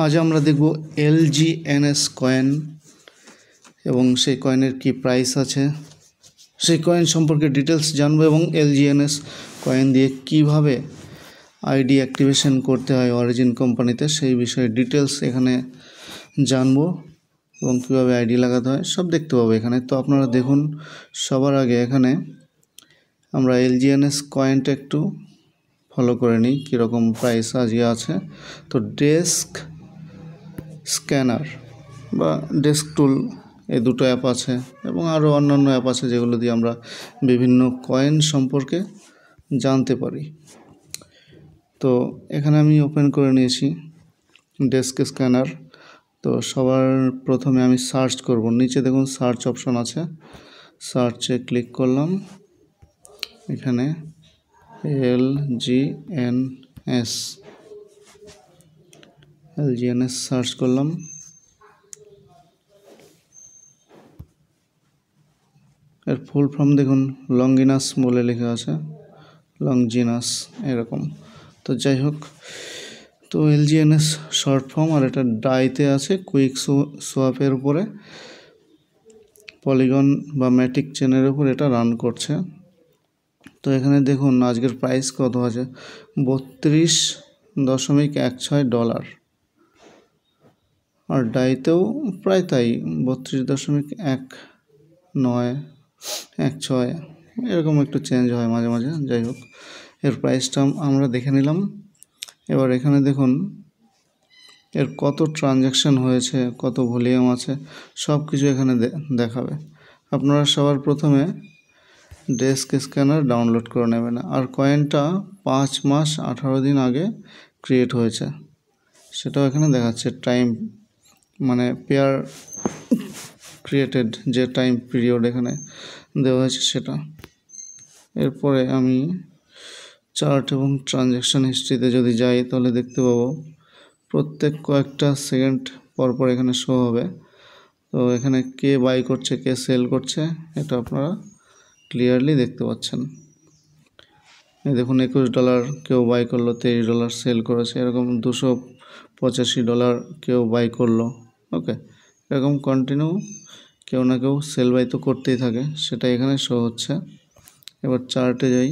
আজ আমরা দেখব LGNS কয়েন এবং সেই কয়েনের কি প্রাইস আছে, সেই কয়েন সম্পর্কে ডিটেলস জানবো এবং LGNS কয়েন দিয়ে কিভাবে আইডি অ্যাক্টিভেশন করতে হয় অরিজিন কোম্পানিতে সেই বিষয়ে ডিটেলস এখানে জানবো এবং কীভাবে আইডি লাগাতে হয় সব দেখতে পাবো এখানে। তো আপনারা দেখুন, সবার আগে এখানে আমরা LGNS কয়েনটা একটু ফলো করে নিই কীরকম প্রাইস আজকে আছে। তো ডেস্ক স্ক্যানার বা ডেস্ক টুল এই দুটো অ্যাপ আছে এবং আরও অন্যান্য অ্যাপ আছে যেগুলো দিয়ে আমরা বিভিন্ন কয়েন সম্পর্কে জানতে পারি। তো এখানে আমি ওপেন করে নিয়েছি ডেস্ক স্ক্যানার। তো সবার প্রথমে আমি সার্চ করব, নিচে দেখুন সার্চ অপশন আছে, সার্চে ক্লিক করলাম, এখানে LGNS সার্চ করলাম। এর ফুল ফর্ম দেখুন লংজিনাস বলে লেখা আছে, লংজিনাস এরকম। তো যাই হোক, তো LGNS শর্ট ফর্ম, আর এটা ডাইতে আছে কুইক সোয়াপের উপরে পলিগন বা ম্যাটিক চেনের উপর এটা রান করছে। তো এখানে দেখুন আজকের প্রাইস কত আছে, $32.16, আর ডাইতেও প্রায় তাই, 32.1916 এরকম একটু চেঞ্জ হয় মাঝে মাঝে। যাই হোক, এর প্রাইসটা আমরা দেখে নিলাম। এবার এখানে দেখুন এর কত ট্রানজ্যাকশান হয়েছে, কত ভলিউম আছে, সব কিছু এখানে দেখাবে। আপনারা সবার প্রথমে ডেস্ক স্ক্যানার ডাউনলোড করে নেবেন, আর কয়েনটা 5 মাস 18 দিন আগে ক্রিয়েট হয়েছে সেটাও এখানে দেখাচ্ছে। টাইম মানে পেয়ার ক্রিয়েটেড যে টাইম পিরিয়ড এখানে দেওয়া হয়েছে সেটা। এরপরে আমি চার্ট এবং ট্রানজ্যাকশান হিস্ট্রিতে যদি যাই তাহলে দেখতে পাবো প্রত্যেক কয়েকটা সেকেন্ড পরপর এখানে শো হবে। তো এখানে কে বাই করছে কে সেল করছে এটা আপনারা ক্লিয়ারলি দেখতে পাচ্ছেন। এই দেখুন $21 কেউ বাই করলো, $23 সেল করেছে, এরকম $285 কেউ বাই করলো। ওকে, এরকম কন্টিনিউ কেউ না কেউ সেল বাই তো করতেই থাকে, সেটা এখানে শো হচ্ছে। এবার চার্টে যাই,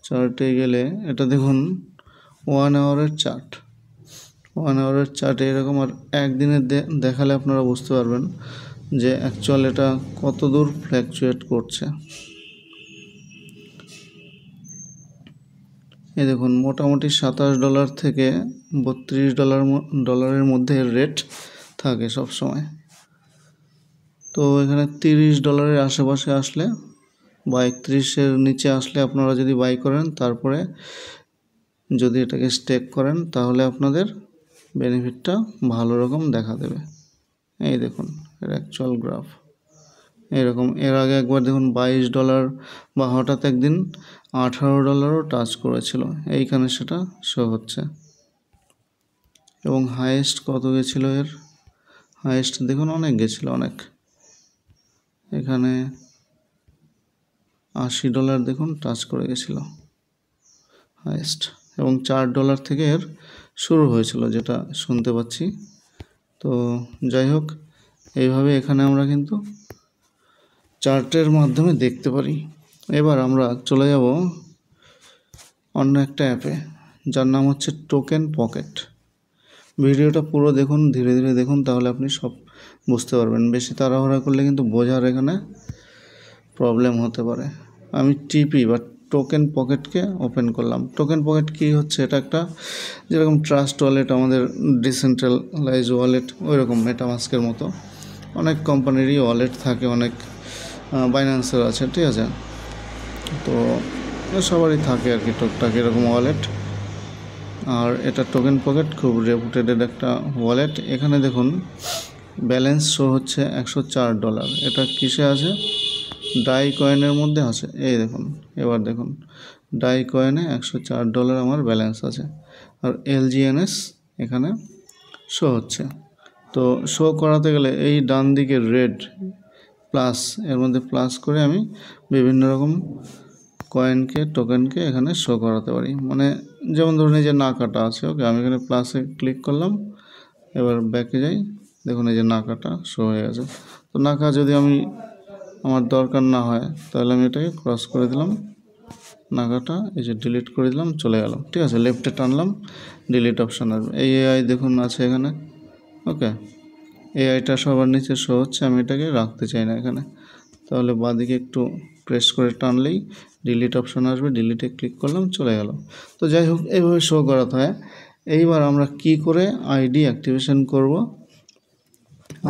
চার্টে গেলে এটা দেখুন 1 আওয়ারের চার্ট, 1 আওয়ারের চার্টে এরকম, আর একদিনের দেখালে আপনারা বুঝতে পারবেন যে অ্যাকচুয়াল এটা কত দূর ফ্ল্যাকচুয়েট করছে। এই দেখুন মোটামুটি $27 থেকে $32 মধ্যে রেট থাকে সব সময়। তো এখানে $30 আশেপাশে আসলে বা 31-এর নিচে আসলে আপনারা যদি বাই করেন, তারপরে যদি এটাকে স্টেক করেন তাহলে আপনাদের বেনিফিটটা ভালো রকম দেখা দেবে। এই দেখুন এর অ্যাকচুয়াল গ্রাফ এরকম। এর আগে একবার দেখুন $22 বা হঠাৎ একদিন $18 টাচ করেছিল, এইখানে সেটা শো হচ্ছে। এবং হাইয়েস্ট কত গেছিল, এর হাইয়েস্ট দেখুন অনেক গেছিল, অনেক, এখানে $80 দেখুন টাচ করে গেছিল হাইয়েস্ট, এবং $4 থেকে এর শুরু হয়েছিল যেটা শুনতে পাচ্ছি। তো যাই হোক, এইভাবে এখানে আমরা কিন্তু চার্টের মাধ্যমে দেখতে পারি। এবার আমরা চলে যাব অন্য একটা অ্যাপে যার নাম হচ্ছে টোকেন পকেট। ভিডিওটা পুরো দেখুন, ধীরে ধীরে দেখুন, তাহলে আপনি সব বুঝতে পারবেন। বেশি তাড়াহুড়া করলে কিন্তু বোঝার এখানে প্রবলেম হতে পারে। আমি টিপি বা টোকেন পকেটকে ওপেন করলাম। টোকেন পকেট কি হচ্ছে, এটা একটা যেরকম ট্রাস্ট ওয়ালেট, আমাদের ডিসেন্ট্রালাইজ ওয়ালেট, ওই রকম মেটামাস্কের মতো অনেক কোম্পানিরই ওয়ালেট থাকে, অনেক বাইন্যান্সের আছে, ঠিক আছে। তো সবারই থাকে আর কি টুকটাক এরকম ওয়ালেট, আর এটা টোকেন পকেট খুব রেপুটেড একটা ওয়ালেট। এখানে দেখুন ব্যালেন্স শো হচ্ছে $104। এটা কিসে আছে, ডাই কয়েনের মধ্যে আছে। এই দেখুন, এবার দেখুন ডাই কয়েনে $104 আমার ব্যালেন্স আছে, আর LGNS এখানে শো হচ্ছে। তো শো করাতে গেলে এই ডান দিকে রেড প্লাস, এর মধ্যে প্লাস করে আমি বিভিন্ন রকম কয়েনকে টোকেনকে এখানে শো করাতে পারি। মানে যেমন ধরুন এই যে না কাটা আছে, ওকে, আমি এখানে প্লাসে ক্লিক করলাম, এবার ব্যাকে যাই, দেখুন এই যে নাকাটা শো হয়ে গেছে। তো নাকা যদি আমি আমার দরকার না হয় তাহলে আমি এটাকে ক্রস করে দিলাম, নাকাটা এই যে ডিলিট করে দিলাম, চলে গেল। ঠিক আছে, লেফটে টানলাম, ডিলিট অপশান আসবে। এই এআই দেখুন আছে এখানে। ওকে, এআইটা সবার নিচে শো হচ্ছে, আমি এটাকে রাখতে চাই না এখানে, তাহলে বাঁদিকে একটু প্রেস করে টানলেই ডিলিট অপশান আসবে, ডিলিটে ক্লিক করলাম, চলে গেল। তো যাই হোক, এইভাবে শো করাতে হয়। এইবার আমরা কি করে আইডি অ্যাক্টিভেশন করব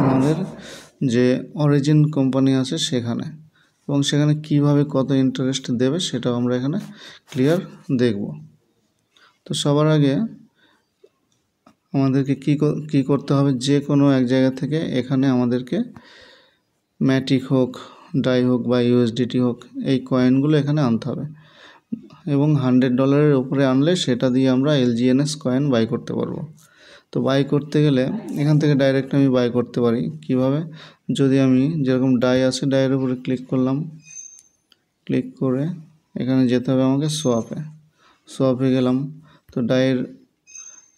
আমাদের যে অরিজিন কোম্পানি আছে সেখানে, এবং সেখানে কিভাবে কত ইন্টারেস্ট দেবে সেটাও আমরা এখানে ক্লিয়ার দেখব। তো সবার আগে আমাদেরকে কি করতে হবে, যে কোনো এক জায়গা থেকে এখানে আমাদেরকে ম্যাটিক হোক, ডাই হোক বা ইউএসডিটি হোক, এই কয়েনগুলো এখানে আনতে হবে, এবং $100 উপরে আনলে সেটা দিয়ে আমরা এলজিএনএস কয়েন বাই করতে পারবো। তো বাই করতে গেলে এখান থেকে ডাইরেক্ট আমি বাই করতে পারি। কিভাবে, যদি আমি যেরকম ডাই আছে ডাইয়ের উপরে ক্লিক করলাম, ক্লিক করে এখানে যেতে হবে আমাকে সোয়াপে গেলাম। তো ডাইয়ের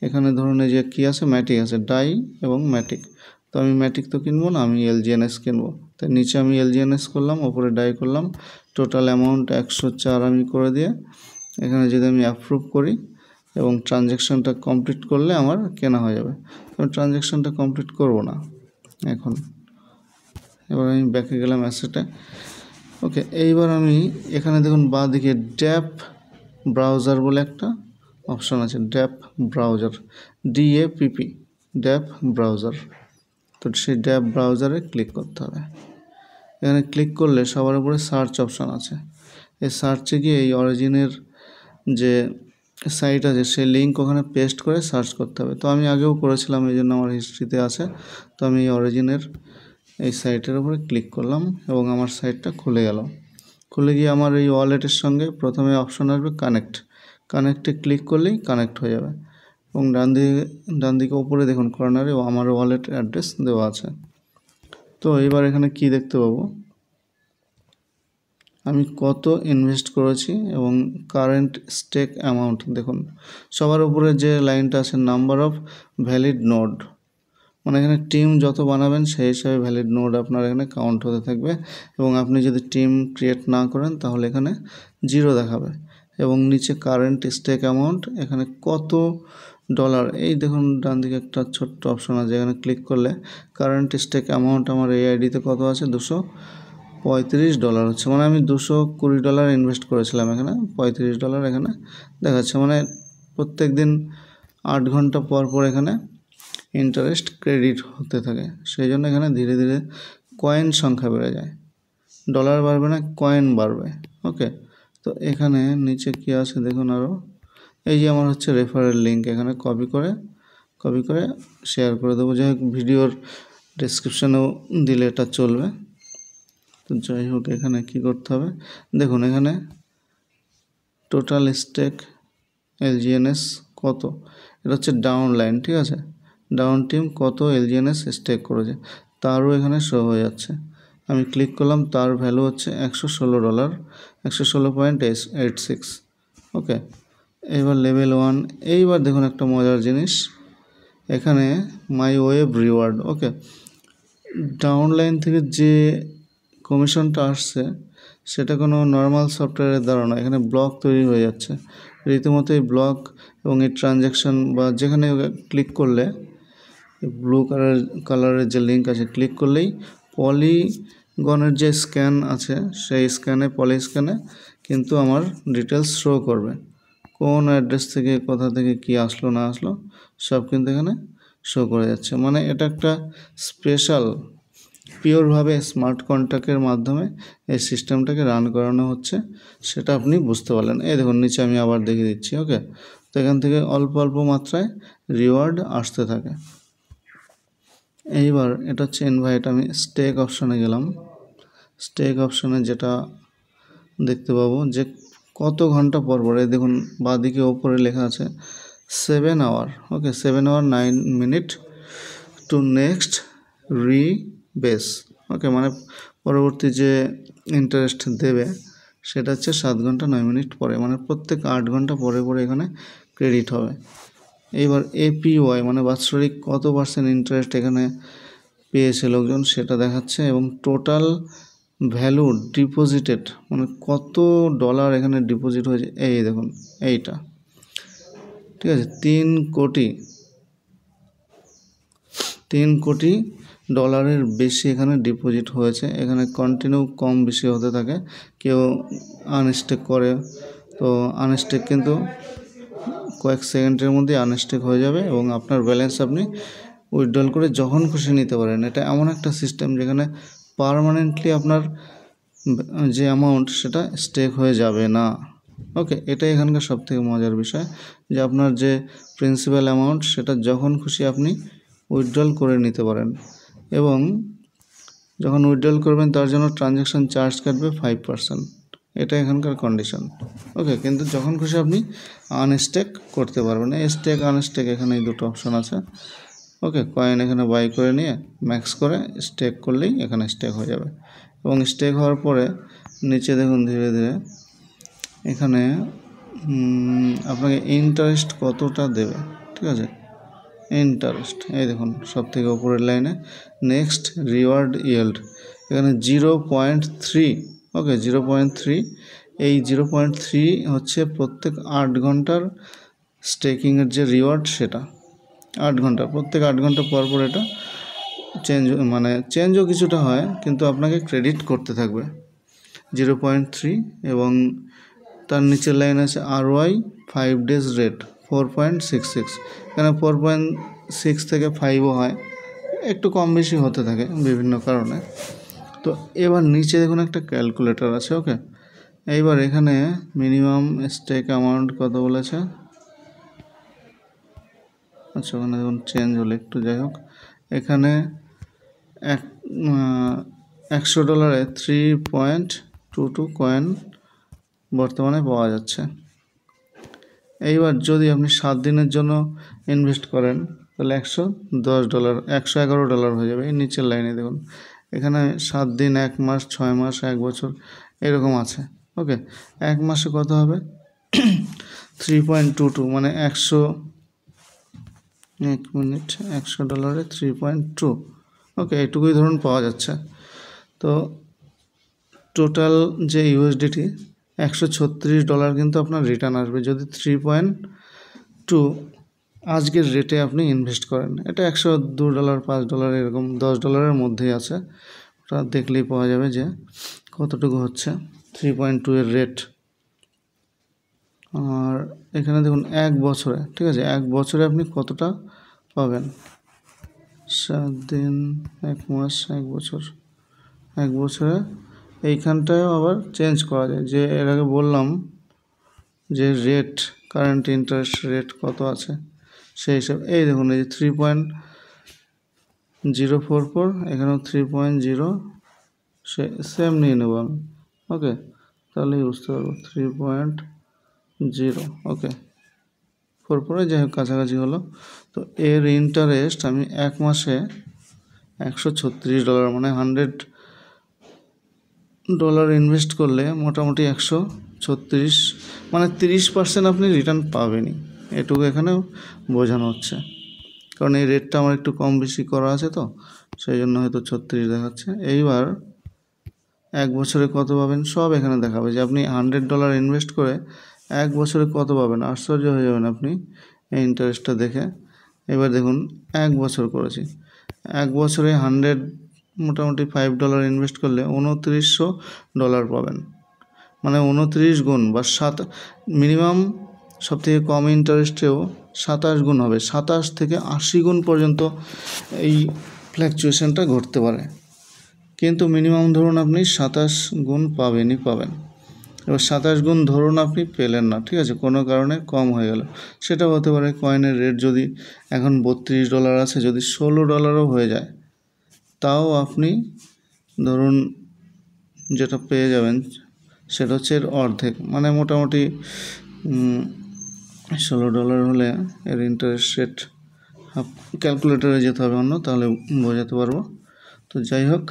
এখানে ধরুন এই যে কী আছে, ম্যাটিক আছে, ডাই এবং ম্যাটিক। তো আমি ম্যাটিক তো কিনবো না, আমি এলজিএনএস কিনবো। তাই নিচে আমি এলজিএনএস করলাম, ওপরে ডাই করলাম, টোটাল অ্যামাউন্ট 104 আমি করে দিয়ে এখানে যদি আমি অ্যাপ্রুভ করি এবং ট্রানজ্যাকশানটা কমপ্লিট করলে আমার কেনা হয়ে যাবে। আমি ট্রানজ্যাকশানটা কমপ্লিট করব না এখন। এবার আমি ব্যাকে গেলাম অ্যাসেটে। ওকে, এইবার আমি এখানে দেখুন বাঁদিকে ড্যাপ ব্রাউজার বলে একটা অপশান আছে, ড্যাপ ব্রাউজার, DAPP, ড্যাপ ব্রাউজার। তো সেই ড্যাপ ব্রাউজারে ক্লিক করতে হবে। এখানে ক্লিক করলে সবার উপরে সার্চ অপশান আছে। এই সার্চে গিয়ে এই অরিজিনের যে সাইট আছে সেই লিঙ্ক ওখানে পেস্ট করে সার্চ করতে হবে। তো আমি আগেও করেছিলাম, এই জন্য আমার হিস্ট্রিতে আছে। তো আমি এই অরিজিনের এই সাইটের উপরে ক্লিক করলাম এবং আমার সাইটটা খুলে গেল। খুলে গিয়ে আমার এই ওয়ালেটের সঙ্গে প্রথমে অপশন আসবে কানেক্টে ক্লিক করলেই কানেক্ট হয়ে যাবে, এবং ডান দিকে উপরে দেখুন কর্নারে আমার ওয়ালেট অ্যাড্রেস দেওয়া আছে। তো এবার এখানে কি দেখতে পাবো, আমি কত ইনভেস্ট করেছি এবং কারেন্ট স্টেক অ্যামাউন্ট। দেখুন সবার উপরে যে লাইনটা আছে, নাম্বার অফ ভ্যালিড নোড, মানে এখানে টিম যত বানাবেন সেই হিসাবে ভ্যালিড নোড আপনার এখানে কাউন্ট হতে থাকবে, এবং আপনি যদি টিম ক্রিয়েট না করেন তাহলে এখানে 0 দেখাবে। এবং নিচে কারেন্ট স্টেক অ্যামাউন্ট, এখানে কত ডলার, এই দেখুন ডান দিকে একটা ছোট্ট অপশন আছে, এখানে ক্লিক করলে কারেন্ট স্টেক অ্যামাউন্ট আমার এই আইডিতে কত আছে, $235 হচ্ছে। মানে আমি $220 ইনভেস্ট করেছিলাম, এখানে $35 এখানে দেখাচ্ছে। মানে প্রত্যেক দিন 8 ঘন্টা পর পর এখানে ইন্টারেস্ট ক্রেডিট হতে থাকে, সেই জন্য এখানে ধীরে ধীরে কয়েন সংখ্যা বেড়ে যায়, ডলার বাড়বে না, কয়েন বাড়বে। ওকে, তো এখানে নিচে কি আছে দেখুন আরও, এই যে আমার হচ্ছে রেফারেল লিঙ্ক, এখানে কপি করে শেয়ার করে দেবো। যাই হোক, ভিডিওর ডেসক্রিপশানেও দিলে এটা চলবে। তো যাই হোক, এখানে কি করতে হবে দেখুন, এখানে টোটাল স্টেক এলজিএনএস কত, এটা হচ্ছে ডাউন লাইন। ঠিক আছে, ডাউন টিম কত এলজিএনএস স্টেক করেছে তারও এখানে শো হয়ে যাচ্ছে। আমি ক্লিক করলাম, তার ভ্যালু হচ্ছে $116, 116.86। ওকে, এবার লেভেল 1। এইবার দেখুন একটা মজার জিনিস, এখানে মাই ওয়েব রিওয়ার্ড। ওকে, ডাউন লাইন থেকে যে কমিশনটা আসছে সেটা কোনো নর্মাল সফটওয়্যারের দ্বারা নয়, এখানে ব্লক তৈরি হয়ে যাচ্ছে রীতিমতো। এই ব্লক এবং এই ট্রানজ্যাকশান বা যেখানে ক্লিক করলে ব্লু কালারের যে লিঙ্ক আছে, ক্লিক করলেই পলিগনের যে স্ক্যান আছে সেই পলি স্ক্যানে কিন্তু আমার ডিটেলস শো করবে, কোন অ্যাড্রেস থেকে কোথা থেকে কি আসলো না আসলো সব কিন্তু এখানে শো করে যাচ্ছে। মানে এটা একটা স্পেশাল পিওরভাবে স্মার্ট কন্ট্রাক্টের মাধ্যমে এই সিস্টেমটাকে রান করানো হচ্ছে, সেটা আপনি বুঝতে পারলেন। এই দেখুন নিচে আমি আবার দেখিয়ে দিচ্ছি। ওকে, তো এখান থেকে অল্প অল্প মাত্রায় রিওয়ার্ড আসতে থাকে। এইবার এটা হচ্ছে ইনভাইট, আমি স্টেক অপশানে গেলাম। স্টেক অপশানে যেটা দেখতে পাবো যে কত ঘন্টা পর পরে, দেখুন বাঁদিকে ওপরে লেখা আছে 7 আওয়ার। ওকে, 7 আওয়ার 9 মিনিট টু নেক্সট রিবেস। ওকে, মানে পরবর্তী যে ইন্টারেস্ট দেবে সেটা হচ্ছে 7 ঘন্টা 9 মিনিট পরে, মানে প্রত্যেক 8 ঘন্টা পরে পরে এখানে ক্রেডিট হবে। এইবার এপিওয়াই মানে বাৎসরিক কত পার্সেন্ট ইন্টারেস্ট এখানে পেয়েছে লোকজন সেটা দেখাচ্ছে, এবং টোটাল ভ্যালু ডিপোজিটেড মানে কত ডলার এখানে ডিপোজিট হয়েছে, এই দেখুন এইটা, ঠিক আছে, 3 কোটি ডলারের বেশি এখানে ডিপোজিট হয়েছে। এখানে কন্টিনিউ কম বেশি হতে থাকে, কেউ আনস্টেক করে, তো আনস্টেক কিন্তু কয়েক সেকেন্ডের মধ্যে আনস্টেক হয়ে যাবে এবং আপনার ব্যালেন্স আপনি উইথড্রল করে যখন খুশি নিতে পারেন। এটা এমন একটা সিস্টেম যেখানে পার্মানেন্টলি আপনার যে অ্যামাউন্ট সেটা স্টেক হয়ে যাবে না। ওকে, এটাই এখানকার সবথেকে মজার বিষয়, যে আপনার যে প্রিন্সিপাল অ্যামাউন্ট সেটা যখন খুশি আপনি উইথড্রল করে নিতে পারেন, এবং যখন উইথড্রল করবেন তার জন্য ট্রানজ্যাকশন চার্জ কাটবে 5%, এটা এখানকার কন্ডিশন। ওকে, কিন্তু যখন খুশি আপনি আনস্টেক করতে পারবেন। স্টেক আনস্টেক এখানে এই দুটো অপশন আছে। ওকে, কয়েন এখানে বাই করে নিয়ে ম্যাক্স করে স্টেক করলেই এখানে স্টেক হয়ে যাবে, এবং স্টেক হওয়ার পরে নিচে দেখুন ধীরে ধীরে এখানে আপনাকে ইন্টারেস্ট কতটা দেবে, ঠিক আছে, ইন্টারেস্ট এই দেখুন সব থেকে উপরের লাইনে নেক্সট রিওয়ার্ড ইয়েল্ড এখানে 0.3। ওকে, 0.3, এই 0.3 হচ্ছে প্রত্যেক 8 ঘন্টার স্টেকিংয়ের যে রিওয়ার্ড সেটা 8 ঘন্টা, প্রত্যেক 8 ঘন্টা পর পর এটা চেঞ্জও কিছুটা হয়, কিন্তু আপনাকে ক্রেডিট করতে থাকবে 0.3। এবং তার নিচের লাইন আছে ROI 5 days রেট 4.66, এখানে 4.6 থেকে 5ও হয়, একটু কম বেশি হতে থাকে বিভিন্ন কারণে। তো এবার নিচে দেখুন একটা ক্যালকুলেটর আছে। ওকে, এইবার এখানে মিনিমাম স্টেক অ্যামাউন্ট কত বলেছে, আচ্ছা ওখানে দেখুন চেঞ্জ হলো একটু, যাই হোক এখানে $100 3.22 কয়েন বর্তমানে পাওয়া যাচ্ছে। এইবার যদি আপনি 7 দিনের জন্য ইনভেস্ট করেন তাহলে $110, $111 হয়ে যাবে। এই নিচের লাইনে দেখুন এখানে 7 দিন, 1 মাস, 6 মাস, 1 বছর এরকম আছে। ওকে, 1 মাসে কত হবে 3.22 মানে 100 $3.2। ওকে, এইটুকুই ধরুন পাওয়া যাচ্ছে। তো টোটাল যে USDT $136 কিন্তু আপনার রিটার্ন আসবে যদি 3.2 আজকের রেটে আপনি ইনভেস্ট করেন। এটা $102, $5 এরকম $10 মধ্যেই আছে, ওটা দেখলেই পাওয়া যাবে যে কতটুকু হচ্ছে 3.2 এর রেট। আর এখানে দেখুন 1 বছরে, ঠিক আছে, 1 বছরে আপনি কতটা পাবেন, 7 দিন, 1 মাস, 1 বছর, 1 বছরে এইখানটায়ও আবার চেঞ্জ করা যায়, যে এর আগে বললাম যে রেট কারেন্ট ইন্টারেস্ট রেট কত আছে সেই হিসাবে। এই দেখুন এই যে 3.044, এখানেও 3.0, সেম নিয়ে নেব আমি। ওকে, তাহলেই বুঝতে পারবো 3.0। ওকে, 44 যাই হোক কাছাকাছি হলো। তো এর ইন্টারেস্ট আমি 1 মাসে $136 মানে $100 ইনভেস্ট করলে মোটামুটি 136 মানে 30% আপনি রিটার্ন পাবেনই, এটুকু এখানেও বোঝানো হচ্ছে। কারণ এই রেটটা আমার একটু কম বেশি করা আছে, তো সেই জন্য হয়তো 36 দেখাচ্ছে। এইবার 1 বছরে কত পাবেন সব এখানে দেখাবে, যে আপনি $100 ইনভেস্ট করে 1 বছরে কত পাবেন, আশ্চর্য হয়ে যাবেন আপনি এই ইন্টারেস্টটা দেখে। এবার দেখুন 1 বছর করেছি, 1 বছরে মোটামুটি $5 ইনভেস্ট করলে $2900 পাবেন, মানে 29 গুণ বা মিনিমাম সবথেকে কম ইন্টারেস্টেও 27 গুণ হবে, 27 থেকে 80 গুণ পর্যন্ত এই ফ্ল্যাকচুয়েশনটা ঘটতে পারে। কিন্তু মিনিমাম ধরুন আপনি 27 গুণ পাবেন। এবার 27 গুণ ধরুন আপনি পেলেন না, ঠিক আছে, কোনো কারণে কম হয়ে গেল, সেটা হতে পারে কয়েনের রেট যদি এখন $32 আছে, যদি $16ও হয়ে যায়, তাও আপনি ধরুন যেটা পেয়ে যাবেন সেটা হচ্ছে এর অর্ধেক, মানে মোটামুটি $16 হলে এর ইন্টারেস্ট রেট ক্যালকুলেটরে যেতে হবে অন্য, তাহলে বোঝাতে পারবো। তো যাই হোক,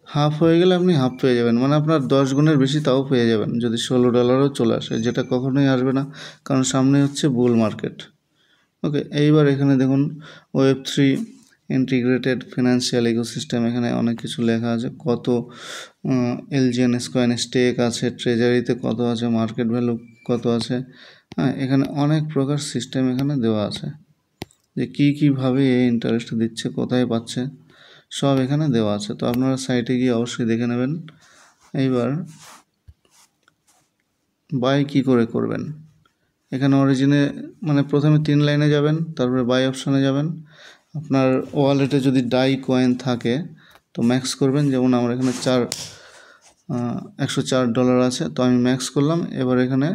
হাফ হয়ে গেলে আপনি হাফ পেয়ে যাবেন, মানে আপনার 10 গুণের বেশি তাও পেয়ে যাবেন যদি $16ও চলে আসে, যেটা কখনোই আসবে না, কারণ সামনে হচ্ছে বুল মার্কেট। ওকে, এইবার এখানে দেখুন Web3 ইন্টিগ্রেটেড ফিনান্সিয়াল ইকোসিস্টেম, এখানে অনেক কিছু লেখা আছে, কত LGNS কয়েন স্টেক আছে, ট্রেজারিতে কত আছে, মার্কেট ভ্যালু কত আছে। হ্যাঁ, এখানে অনেক প্রকার সিস্টেম এখানে দেওয়া আছে, যে কীভাবে এই ইন্টারেস্ট দিচ্ছে, কোথায় পাচ্ছে, সব এখানে দেওয়া আছে। তো আপনারা সাইটে গিয়ে অবশ্যই দেখে নেবেন। এইবার বাই কী করে করবেন, এখানে অরিজিনে মানে প্রথমে 3 লাইনে যাবেন, তারপরে বাই অপশানে যাবেন। আপনার ওয়ালেটে যদি ডাই কয়েন থাকে তো ম্যাক্স করবেন, যেমন আমার এখানে $104 আছে, তো আমি ম্যাক্স করলাম। এবার এখানে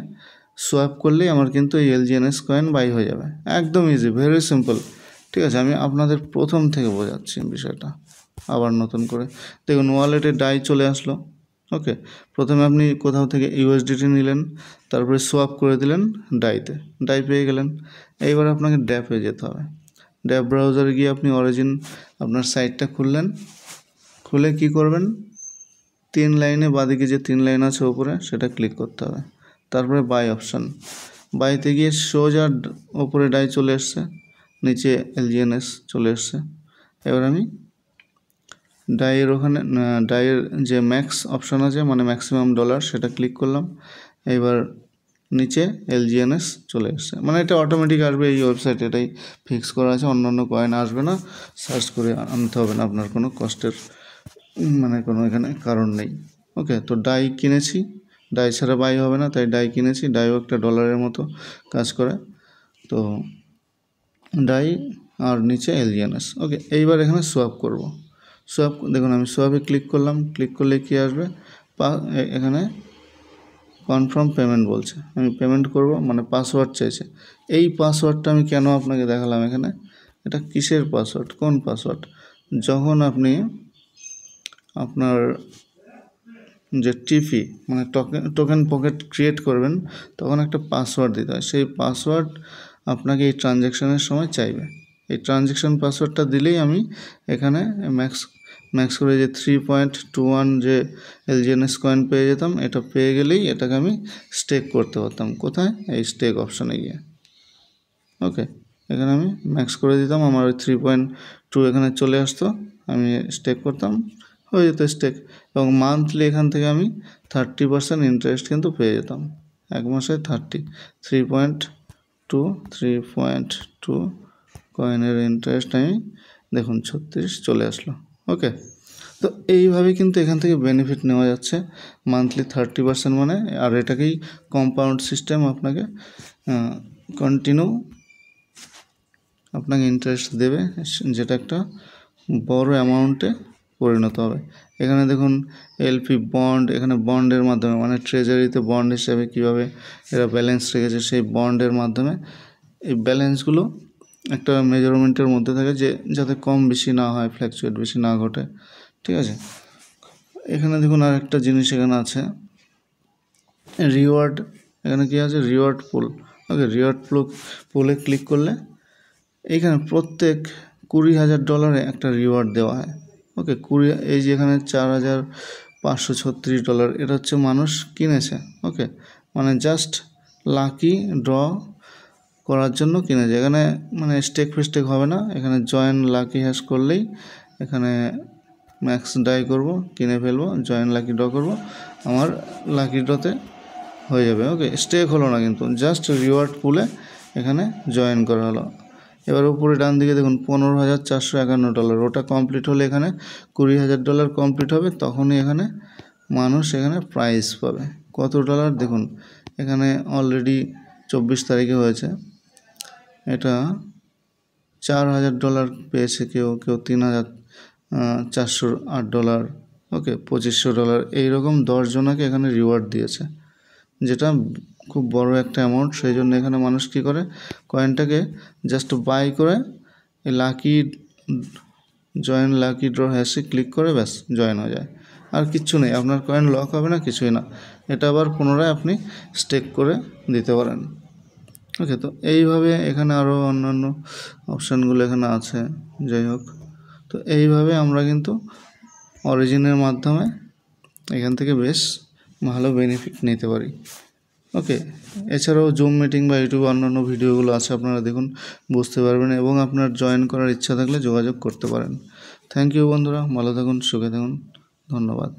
সোয়াপ করলেই আমার কিন্তু এই LGNS কয়েন বাই হয়ে যাবে, একদম ইজি, ভেরি সিম্পল। ঠিক আছে, আমি আপনাদের প্রথম থেকে বোঝাচ্ছি বিষয়টা আবার নতুন করে। দেখুন ওয়ালেটে ডাই চলে আসলো। ওকে, প্রথমে আপনি কোথাও থেকে USDT নিলেন, তারপরে সোয়াপ করে দিলেন ডাইতে, ডাই পেয়ে গেলেন। এইবার আপনাকে ড্যাপে যেতে হবে। ড্যাপ ব্রাউজারে গিয়ে আপনি অরিজিন আপনার সাইটটা খুললেন, খুলে কি করবেন, 3 লাইনে বাঁদিকে যে 3 লাইন আছে ওপরে, সেটা ক্লিক করতে হবে। তারপরে বাই অপশান, বাইতে গিয়ে সোজা ওপরে ডাই চলে এসছে, নিচে LGNS চলে এসছে। এবার আমি ডাইয়ের ওখানে ডাইয়ের যে ম্যাক্স অপশান আছে, মানে ম্যাক্সিমাম ডলার, সেটা ক্লিক করলাম। এবার নিচে LGNS চলে এসছে, মানে এটা অটোমেটিক আসবে, এই ওয়েবসাইটে এটাই ফিক্স করা আছে, অন্যান্য কয়েন আসবে না, সার্চ করে আনতে হবে না, আপনার কোনো কষ্টের মানে কোনো এখানে কারণ নেই। ওকে, তো ডাই কিনেছি, ডাই ছাড়া বাই হবে না, তাই ডাই কিনেছি। ডাইও একটা ডলারের মতো কাজ করে, তো ডাই আর নিচে LGNS। ওকে, এইবার এখানে সোয়াপ করব। সোয়াপ দেখুন, আমি সোয়াপে ক্লিক করলাম, ক্লিক করলে কি আসবে, এখানে কনফার্ম পেমেন্ট বলছে, আমি পেমেন্ট করব, মানে পাসওয়ার্ড চাইছে। এই পাসওয়ার্ডটা আমি কেন আপনাকে দেখালাম এখানে, এটা কিসের পাসওয়ার্ড, কোন পাসওয়ার্ড, যখন আপনি আপনার যে টিপি মানে টোকেন পকেট ক্রিয়েট করবেন, তখন একটা পাসওয়ার্ড দিতে হয়। সেই পাসওয়ার্ড আপনাকে এই ট্রানজ্যাকশানের সময় চাইবে। এই ট্রানজ্যাকশান পাসওয়ার্ডটা দিলেই আমি এখানে ম্যাক্স করে যে 3.21 যে LGNS কয়েন পেয়ে যেতাম, এটা পেয়ে গেলেই এটাকে আমি স্টেক করতে পারতাম। কোথায়, এই স্টেক অপশানে গিয়ে। ওকে, এখানে আমি ম্যাক্স করে দিতাম, আমার ওই 3.2 এখানে চলে আসতো, আমি স্টেক করতাম, হয়ে যেত স্টেক। এবং মান্থলি এখান থেকে আমি 30% ইন্টারেস্ট কিন্তু পেয়ে যেতাম, এক মাসে 3.2 কয়েনের ইন্টারেস্ট আমি দেখুন 36 চলে আসলো। ওকে, তো এইভাবে কিন্তু এখান থেকে বেনিফিট নেওয়া যাচ্ছে মান্থলি 30%, মানে, আর এটাকেই কম্পাউন্ড সিস্টেম আপনাকে কন্টিনিউ আপনাকে ইন্টারেস্ট দেবে, যেটা একটা বড় অ্যামাউন্টে পরিণত হবে। এখানে দেখুন LP বন্ড, এখানে বন্ডের মাধ্যমে, মানে ট্রেজারিতে বন্ড হিসেবে কীভাবে এরা ব্যালেন্স রেখেছে, সেই বন্ডের মাধ্যমে এই ব্যালেন্সগুলো একটা মেজারমেন্টের মধ্যে থাকে, যে যাতে কম বেশি না হয়, ফ্ল্যাকচুয়েট বেশি না ঘটে। ঠিক আছে, এখানে দেখুন আর একটা জিনিস এখানে আছে, রিওয়ার্ড। এখানে কি আছে, রিওয়ার্ড পুল। ওকে, রিওয়ার্ড পুলে ক্লিক করলে এইখানে প্রত্যেক $20,000 একটা রিওয়ার্ড দেওয়া হয়। ওকে, এই যে এখানে $4,536, এটা হচ্ছে মানুষ কিনেছে। ওকে, মানে জাস্ট লাকি ড্র করার জন্য কিনেছে, এখানে মানে স্টেক ফেস্টেক হবে না, এখানে জয়েন লাকি হ্যাশ করলেই এখানে ম্যাক্স ডাই করব, কিনে ফেলবো, জয়েন লাকি ড্র করব, আমার লাকি ড্রতে হয়ে যাবে। ওকে, স্টেক হলো না, কিন্তু জাস্ট রিওয়ার্ড পুলে এখানে জয়েন করা হলো। এবার উপরে ডান দিকে দেখুন $15,451, ওটা কমপ্লিট হলে এখানে $20,000 কমপ্লিট হবে, তখনই এখানে মানুষ এখানে প্রাইজ পাবে। কত ডলার দেখুন, এখানে অলরেডি 24 তারিখে হয়েছে, এটা $4,000 পেয়েছে, কেউ $3,408। ওকে, $2,500, এইরকম 10 জনাকে এখানে রিওয়ার্ড দিয়েছে, যেটা খুব বড় একটা অ্যামাউন্ট। সেই জন্য এখানে মানুষ কী করে, কয়েনটাকে জাস্ট বাই করে এই জয়েন লাকি ড্র হ্যাশে ক্লিক করে ব্যাস জয়েন হয়ে যায়, আর কিচ্ছু নেই, আপনার কয়েন লক হবে না, কিছুই না। এটা আবার পুনরায় আপনি স্টেক করে দিতে পারেন। ওকে, তো এইভাবে এখানে আরও অন্যান্য অপশানগুলো এখানে আছে, যাই হোক। তো এইভাবে আমরা কিন্তু অরিজিনের মাধ্যমে এখান থেকে বেশ ভালো বেনিফিট নিতে পারি। ওকে। এছাড়াও জুম মিটিং বা ইউটিউবে অন্যান্য ভিডিওগুলো আছে, আপনারা দেখুন, বুঝতে পারবেন এবং আপনার জয়েন করার ইচ্ছা থাকলে যোগাযোগ করতে পারেন। থ্যাংক ইউ বন্ধুরা, ভালো থাকুন, সুখে থাকুন, ধন্যবাদ।